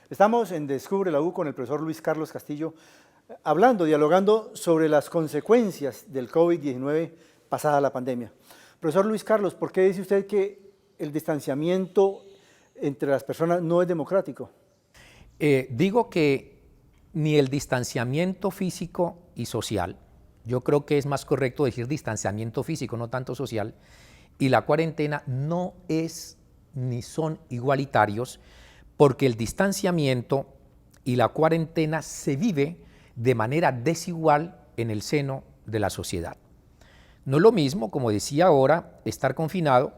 Estamos en Descubre la U con el profesor Luis Carlos Castillo, dialogando sobre las consecuencias del COVID-19 pasada la pandemia. Profesor Luis Carlos, ¿por qué dice usted que el distanciamiento entre las personas no es democrático? Digo que ni el distanciamiento físico y social, yo creo que es más correcto decir distanciamiento físico, no tanto social, y la cuarentena no es ni son igualitarios, porque el distanciamiento y la cuarentena se vive de manera desigual en el seno de la sociedad. No es lo mismo, como decía ahora, estar confinado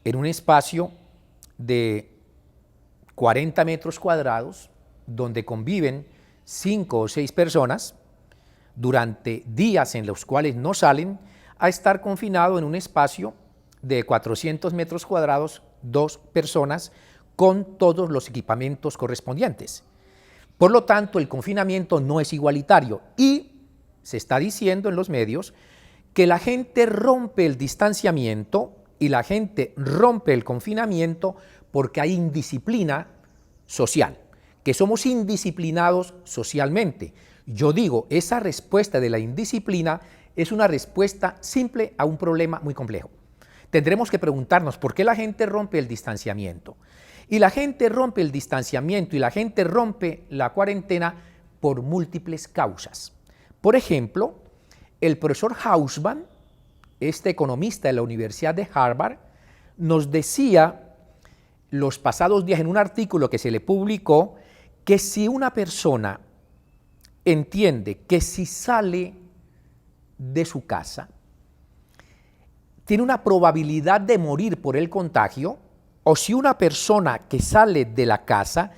en un espacio de 40 metros cuadrados donde conviven 5 o 6 personas durante días en los cuales no salen, a estar confinado en un espacio de 400 metros cuadrados, 2 personas con todos los equipamientos correspondientes. Por lo tanto, el confinamiento no es igualitario y se está diciendo en los medios que la gente rompe el distanciamiento y la gente rompe el confinamiento porque hay indisciplina social, que somos indisciplinados socialmente. Yo digo, esa respuesta de la indisciplina es una respuesta simple a un problema muy complejo. Tendremos que preguntarnos por qué la gente rompe el distanciamiento. Y la gente rompe el distanciamiento y la gente rompe la cuarentena por múltiples causas. Por ejemplo, el profesor Hausmann, este economista de la Universidad de Harvard, nos decía los pasados días en un artículo que se le publicó que si una persona entiende que si sale de su casa tiene una probabilidad de morir por el contagio, o si una persona que sale de la casa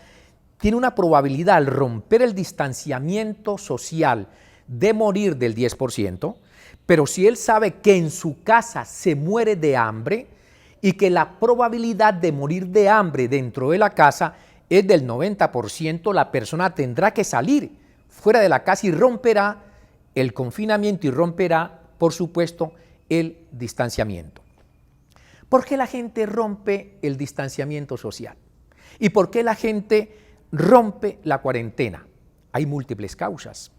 tiene una probabilidad al romper el distanciamiento social de morir del 10%, pero si él sabe que en su casa se muere de hambre y que la probabilidad de morir de hambre dentro de la casa es del 90%, la persona tendrá que salir fuera de la casa y romperá el confinamiento y romperá, por supuesto, el distanciamiento. ¿Por qué la gente rompe el distanciamiento social? ¿Y por qué la gente rompe la cuarentena? Hay múltiples causas.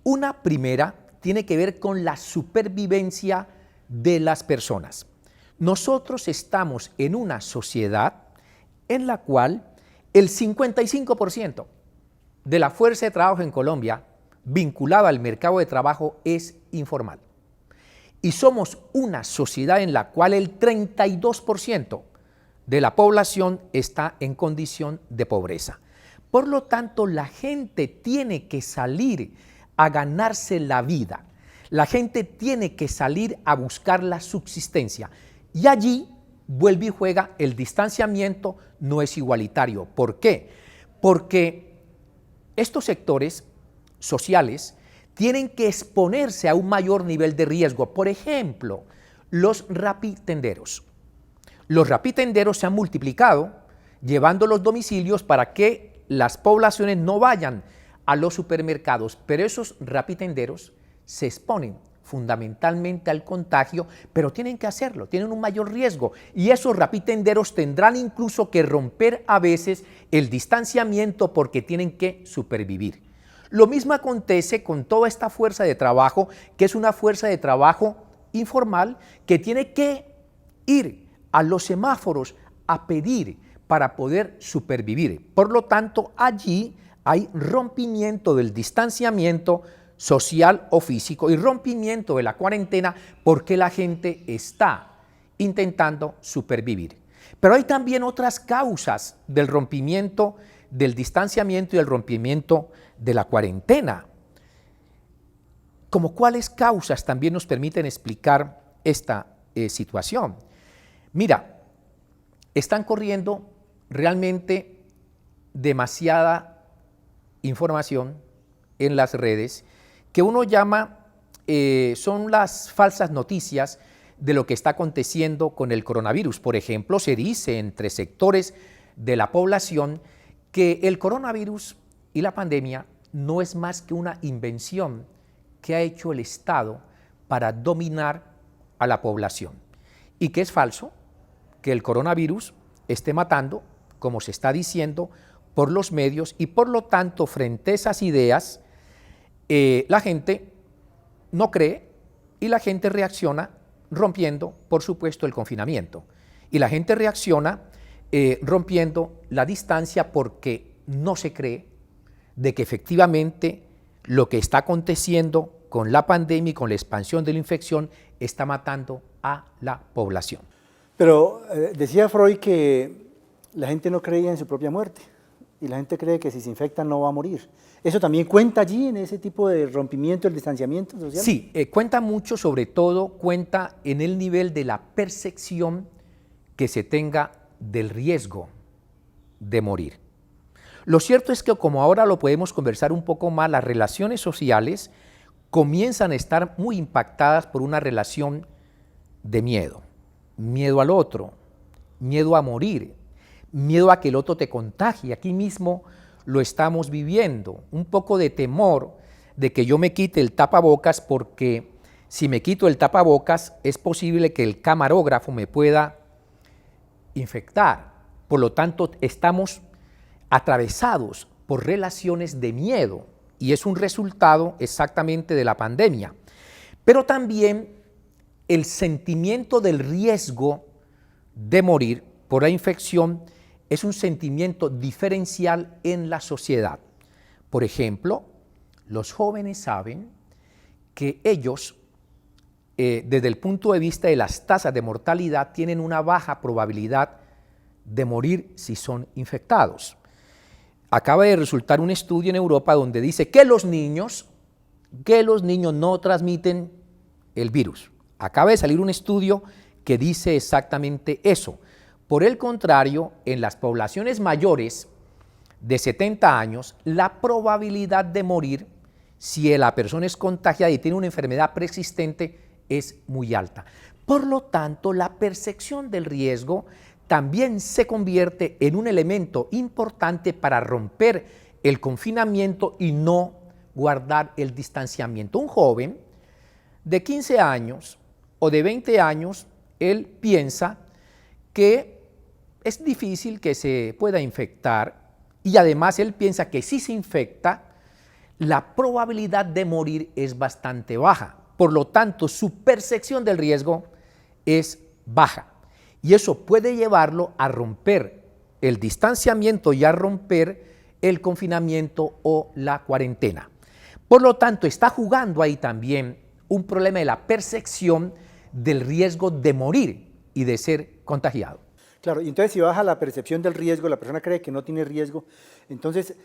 Una primera tiene que ver con la supervivencia de las personas. Nosotros estamos en una sociedad en la cual el 55% de la fuerza de trabajo en Colombia vinculada al mercado de trabajo es informal. Y somos una sociedad en la cual el 32% de la población está en condición de pobreza. Por lo tanto, la gente tiene que salir a ganarse la vida. La gente tiene que salir a buscar la subsistencia. Y allí vuelve y juega el distanciamiento no es igualitario. ¿Por qué? Porque estos sectores sociales tienen que exponerse a un mayor nivel de riesgo. Por ejemplo, los rapitenderos. Los rapitenderos se han multiplicado llevando los domicilios para que las poblaciones no vayan a los supermercados, pero esos rapitenderos se exponen fundamentalmente al contagio, pero tienen que hacerlo, tienen un mayor riesgo y esos rapitenderos tendrán incluso que romper a veces el distanciamiento porque tienen que supervivir. Lo mismo acontece con toda esta fuerza de trabajo, que es una fuerza de trabajo informal, que tiene que ir a los semáforos a pedir para poder supervivir. Por lo tanto, allí hay rompimiento del distanciamiento social o físico y rompimiento de la cuarentena porque la gente está intentando supervivir. Pero hay también otras causas del rompimiento del distanciamiento y el rompimiento de la cuarentena. ¿Como cuáles causas también nos permiten explicar esta situación? Mira, están corriendo realmente demasiada información en las redes que uno llama, son las falsas noticias de lo que está aconteciendo con el coronavirus. Por ejemplo, se dice entre sectores de la población que el coronavirus y la pandemia no es más que una invención que ha hecho el Estado para dominar a la población y que es falso que el coronavirus esté matando, como se está diciendo, por los medios y por lo tanto frente a esas ideas la gente no cree y la gente reacciona rompiendo, por supuesto, el confinamiento. Y la gente reacciona rompiendo la distancia porque no se cree de que efectivamente lo que está aconteciendo con la pandemia y con la expansión de la infección está matando a la población. Pero decía Freud que la gente no creía en su propia muerte y la gente cree que si se infecta no va a morir. ¿Eso también cuenta allí en ese tipo de rompimiento, el distanciamiento social? Sí, cuenta mucho, sobre todo cuenta en el nivel de la percepción que se tenga del riesgo de morir. Lo cierto es que, como ahora lo podemos conversar un poco más, las relaciones sociales comienzan a estar muy impactadas por una relación de miedo. Miedo al otro, miedo a morir, miedo a que el otro te contagie. Aquí mismo lo estamos viviendo, un poco de temor de que yo me quite el tapabocas, porque si me quito el tapabocas es posible que el camarógrafo me pueda infectar. Por lo tanto, estamos atravesados por relaciones de miedo y es un resultado exactamente de la pandemia. Pero también el sentimiento del riesgo de morir por la infección es un sentimiento diferencial en la sociedad. Por ejemplo, los jóvenes saben que ellos, desde el punto de vista de las tasas de mortalidad, tienen una baja probabilidad de morir si son infectados. Acaba de resultar un estudio en Europa donde dice que los niños no transmiten el virus. Acaba de salir un estudio que dice exactamente eso. Por el contrario, en las poblaciones mayores de 70 años, la probabilidad de morir, si la persona es contagiada y tiene una enfermedad preexistente, es muy alta. Por lo tanto, la percepción del riesgo también se convierte en un elemento importante para romper el confinamiento y no guardar el distanciamiento. Un joven de 15 años o de 20 años, él piensa que es difícil que se pueda infectar y además él piensa que si se infecta, la probabilidad de morir es bastante baja. Por lo tanto, su percepción del riesgo es baja. Y eso puede llevarlo a romper el distanciamiento y a romper el confinamiento o la cuarentena. Por lo tanto, está jugando ahí también un problema de la percepción del riesgo de morir y de ser contagiado. Claro, y entonces si baja la percepción del riesgo, la persona cree que no tiene riesgo, entonces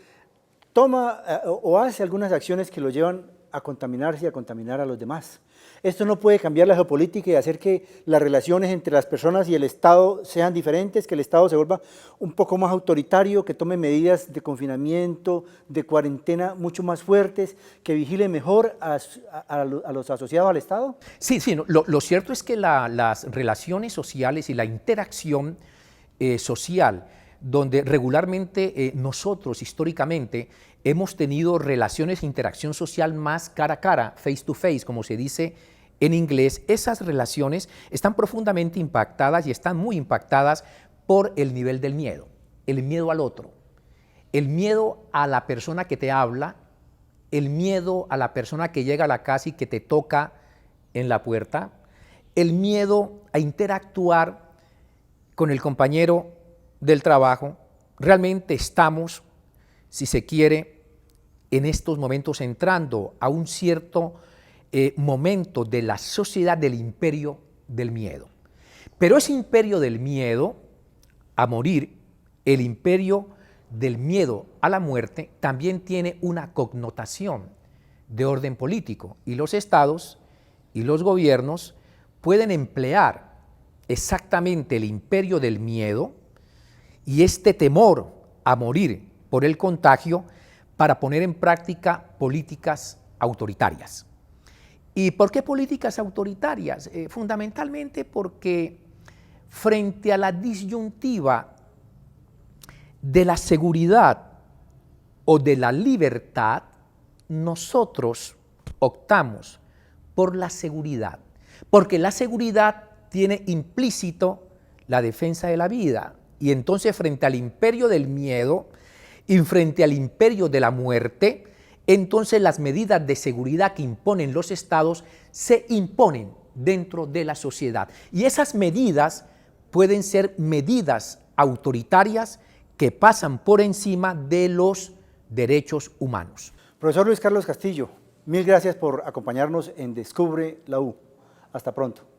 toma o hace algunas acciones que lo llevan a contaminarse y a contaminar a los demás. Esto no puede cambiar la geopolítica y hacer que las relaciones entre las personas y el Estado sean diferentes, que el Estado se vuelva un poco más autoritario, que tome medidas de confinamiento, de cuarentena mucho más fuertes, que vigile mejor a los asociados al Estado. Sí, lo cierto es que las relaciones sociales y la interacción social, donde regularmente nosotros históricamente hemos tenido relaciones e interacción social más cara a cara, face to face, como se dice en inglés, esas relaciones están profundamente impactadas y están muy impactadas por el nivel del miedo, el miedo al otro, el miedo a la persona que te habla, el miedo a la persona que llega a la casa y que te toca en la puerta, el miedo a interactuar con el compañero del trabajo. Realmente estamos, si se quiere, en estos momentos entrando a un cierto momento de la sociedad del imperio del miedo. Pero ese imperio del miedo a morir, el imperio del miedo a la muerte, también tiene una connotación de orden político y los estados y los gobiernos pueden emplear exactamente el imperio del miedo y este temor a morir por el contagio para poner en práctica políticas autoritarias. ¿Y por qué políticas autoritarias? Fundamentalmente porque frente a la disyuntiva de la seguridad o de la libertad, nosotros optamos por la seguridad, porque la seguridad tiene implícito la defensa de la vida. Y entonces, frente al imperio del miedo, y frente al imperio de la muerte, entonces las medidas de seguridad que imponen los estados se imponen dentro de la sociedad. Y esas medidas pueden ser medidas autoritarias que pasan por encima de los derechos humanos. Profesor Luis Carlos Castillo, mil gracias por acompañarnos en Descubre la U. Hasta pronto.